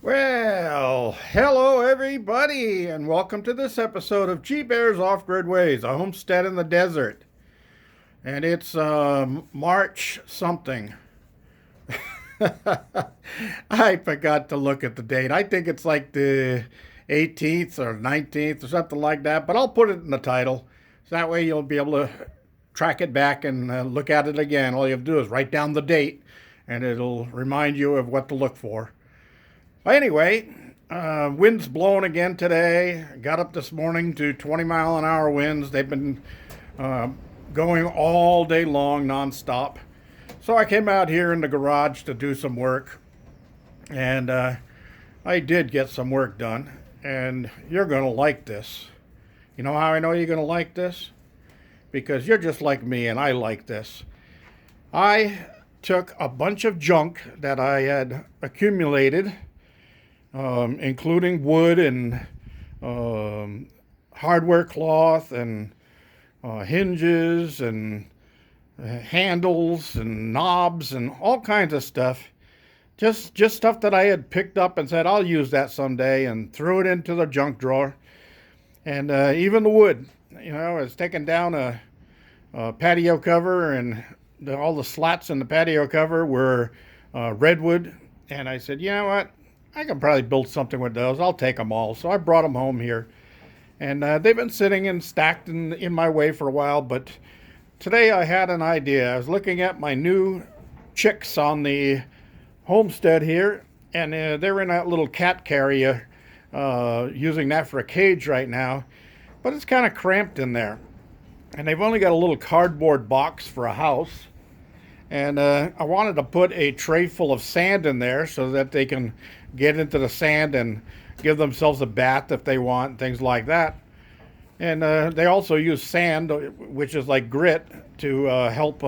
Well, hello everybody, and welcome to this episode of G Bear's Off-Grid Ways, a homestead in the desert. And it's March something. I forgot to look at the date. I think it's like the 18th or 19th or something like that, but I'll put it in the title. So that way you'll be able to track it back and look at it again. All you have to do is write down the date, and it'll remind you of what to look for. Well, anyway, wind's blowing again today. Got up this morning to 20-mile-an-hour winds. They've been uh, going all day long, nonstop. So I came out here in the garage to do some work, and I did get some work done. And you're going to like this. You know how I know you're going to like this? Because you're just like me, and I like this. I took a bunch of junk that I had accumulated, including wood and hardware cloth and hinges and handles and knobs and all kinds of stuff. Just stuff that I had picked up and said, I'll use that someday, and threw it into the junk drawer. And even the wood, I was taking down a patio cover, and all the slats in the patio cover were redwood. And I said, you know what? I can probably build something with those. I'll take them all. So I brought them home here. And they've been sitting and stacked in my way for a while. But today I had an idea. I was looking at my new chicks on the homestead here. And they're in that little cat carrier, using that for a cage right now. But it's kind of cramped in there. And they've only got a little cardboard box for a house. And I wanted to put a tray full of sand in there so that they can get into the sand and give themselves a bath if they want, things like that. And they also use sand, which is like grit, to help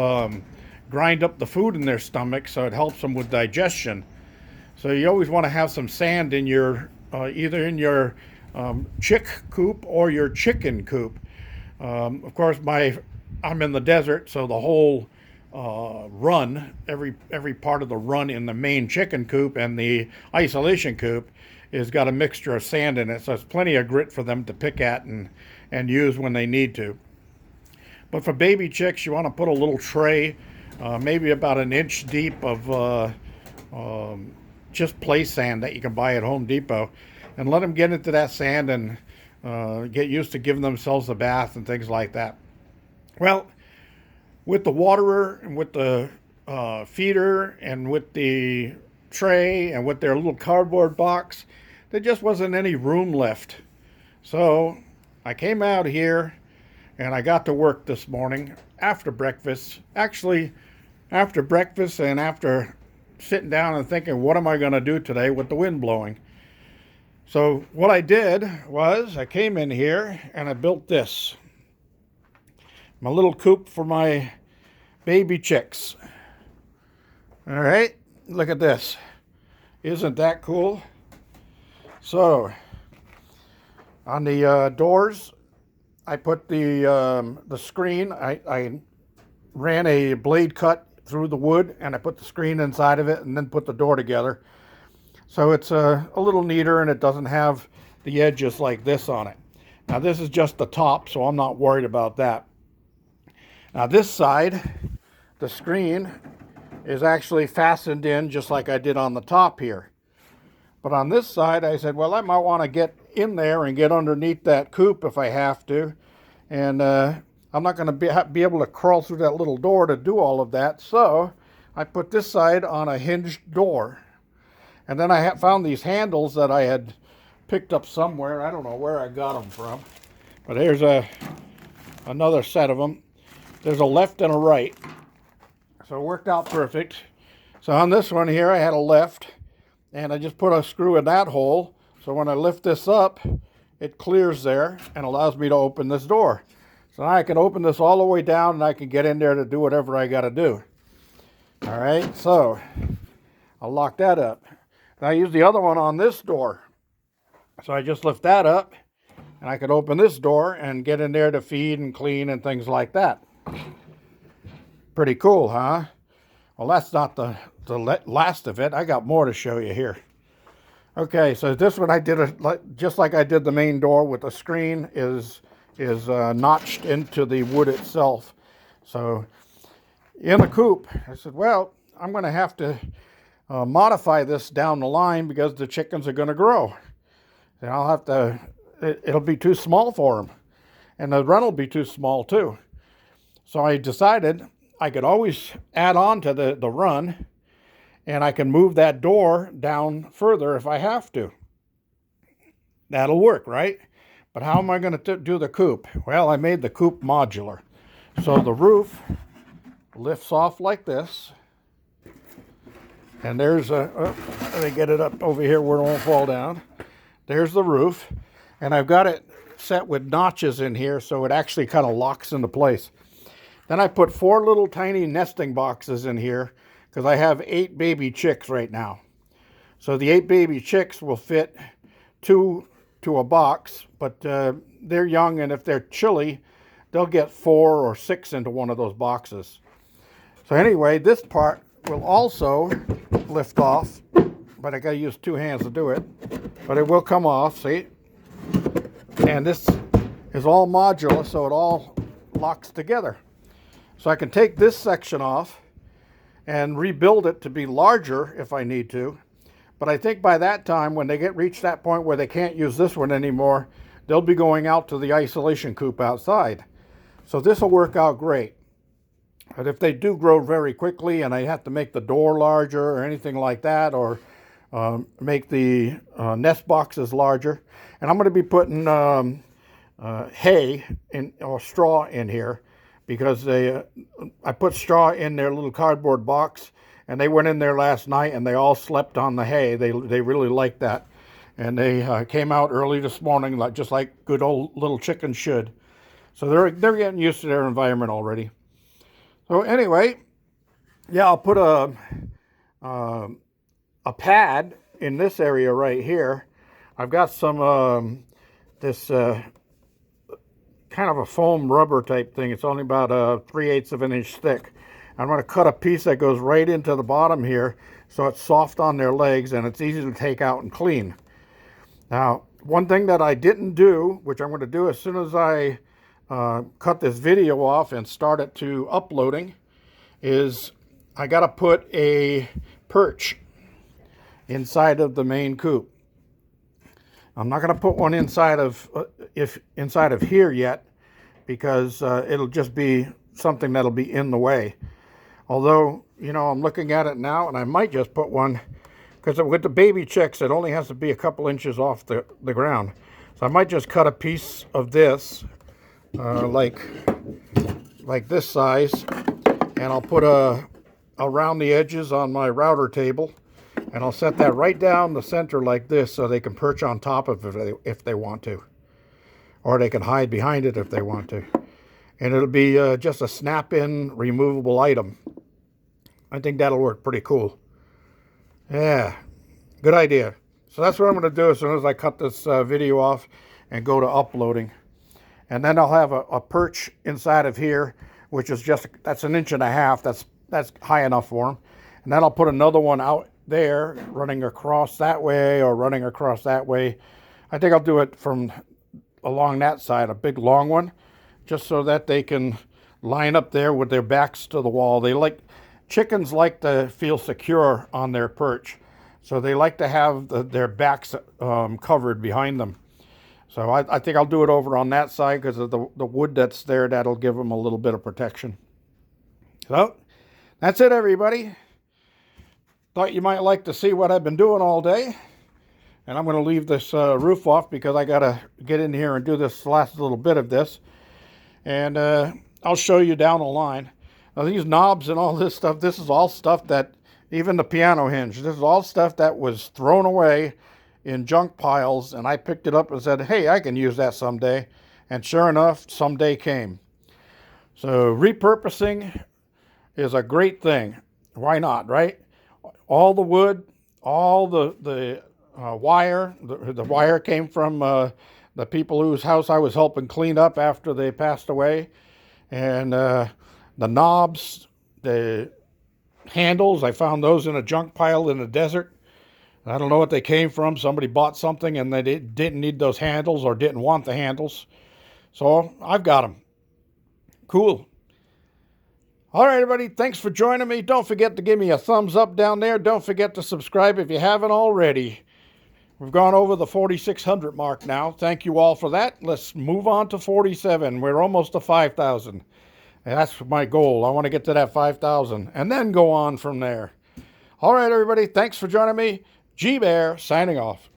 grind up the food in their stomach, so it helps them with digestion. So you always want to have some sand in your, either in your chick coop or your chicken coop. Of course, I'm in the desert, so the whole run, every part of the run in the main chicken coop and the isolation coop is got a mixture of sand in it, so it's plenty of grit for them to pick at and use when they need to. But for baby chicks, you want to put a little tray, maybe about an inch deep of just play sand that you can buy at Home Depot, and let them get into that sand and get used to giving themselves a bath and things like that. Well, with the waterer and with the feeder and with the tray and with their little cardboard box, there just wasn't any room left. So I came out here and I got to work this morning after breakfast. Actually, after breakfast and after sitting down and thinking, what am I going to do today with the wind blowing? So what I did was I came in here and I built this. My little coop for my baby chicks. All right, look at this. Isn't that cool? So on the doors, I put the screen. I ran a blade cut through the wood, and I put the screen inside of it, and then put the door together. So it's a little neater, and it doesn't have the edges like this on it. Now this is just the top, so I'm not worried about that. Now this side, the screen is actually fastened in just like I did on the top here. But on this side, I said, well, I might want to get in there and get underneath that coop if I have to. And I'm not going to be able to crawl through that little door to do all of that. So I put this side on a hinged door. And then I found these handles that I had picked up somewhere. I don't know where I got them from. But here's another set of them. There's a left and a right. So it worked out perfect. So on this one here, I had a left. And I just put a screw in that hole. So when I lift this up, it clears there and allows me to open this door. So now I can open this all the way down and I can get in there to do whatever I got to do. All right, so I'll lock that up. Now I use the other one on this door. So I just lift that up and I could open this door and get in there to feed and clean and things like that. Pretty cool, huh? Well, that's not the last of it. I got more to show you here. Okay, so this one I did just like I did the main door with the screen is notched into the wood itself. So in the coop, I said, well, I'm going to have to modify this down the line because the chickens are going to grow. And I'll have to, it'll be too small for them. And the run will be too small too. So I decided I could always add on to the run, and I can move that door down further if I have to. That'll work, right? But how am I going to do the coop? Well, I made the coop modular. So the roof lifts off like this. And there's let me get it up over here where it won't fall down. There's the roof. And I've got it set with notches in here so it actually kind of locks into place. Then I put 4 little tiny nesting boxes in here because I have 8 baby chicks right now. So the 8 baby chicks will fit 2 to a box, but they're young, and if they're chilly, they'll get 4 or 6 into one of those boxes. So anyway, this part will also lift off, but I gotta use 2 hands to do it. But it will come off, see? And this is all modular, so it all locks together. So I can take this section off and rebuild it to be larger if I need to. But I think by that time, when they reach that point where they can't use this one anymore, they'll be going out to the isolation coop outside. So this will work out great. But if they do grow very quickly and I have to make the door larger or anything like that, or make the nest boxes larger, and I'm going to be putting hay or straw in here, because I put straw in their little cardboard box, and they went in there last night and they all slept on the hay. They really liked that, and they came out early this morning, just like good old little chickens should. So they're getting used to their environment already. So anyway, yeah, I'll put a pad in this area right here. I've got some this kind of a foam rubber type thing. It's only about 3/8 of an inch thick. I'm going to cut a piece that goes right into the bottom here, so it's soft on their legs and it's easy to take out and clean. Now, one thing that I didn't do, which I'm going to do as soon as I cut this video off and start it to uploading, is I got to put a perch inside of the main coop. I'm not going to put one inside of here yet, because it'll just be something that'll be in the way. Although, you know, I'm looking at it now, and I might just put one, because with the baby chicks, it only has to be a couple inches off the ground. So I might just cut a piece of this, like this size, and I'll put around the edges on my router table, and I'll set that right down the center like this, so they can perch on top of it if they want to. Or they can hide behind it if they want to. And it'll be just a snap-in removable item. I think that'll work pretty cool. Yeah, good idea. So that's what I'm going to do as soon as I cut this video off and go to uploading. And then I'll have a perch inside of here, which is that's 1.5 inches. That's high enough for them. And then I'll put another one out there, running across that way or running across that way. I think I'll do it from along that side, a big long one, just so that they can line up there with their backs to the wall. Chickens like to feel secure on their perch, so they like to have their backs covered behind them. So I think I'll do it over on that side because of the wood that's there. That'll give them a little bit of protection. So that's it, everybody. Thought you might like to see what I've been doing all day. And I'm going to leave this roof off because I got to get in here and do this last little bit of this. And I'll show you down the line. Now, these knobs and all this stuff, this is all stuff that, even the piano hinge, this is all stuff that was thrown away in junk piles. And I picked it up and said, hey, I can use that someday. And sure enough, someday came. So repurposing is a great thing. Why not, right? All the wood, all the wire. The wire came from the people whose house I was helping clean up after they passed away. And the knobs, the handles, I found those in a junk pile in the desert. I don't know what they came from. Somebody bought something and they didn't need those handles or didn't want the handles. So I've got them. Cool. All right, everybody. Thanks for joining me. Don't forget to give me a thumbs up down there. Don't forget to subscribe if you haven't already. We've gone over the 4,600 mark now. Thank you all for that. Let's move on to 47. We're almost to 5,000. That's my goal. I want to get to that 5,000 and then go on from there. All right, everybody. Thanks for joining me. G Bear signing off.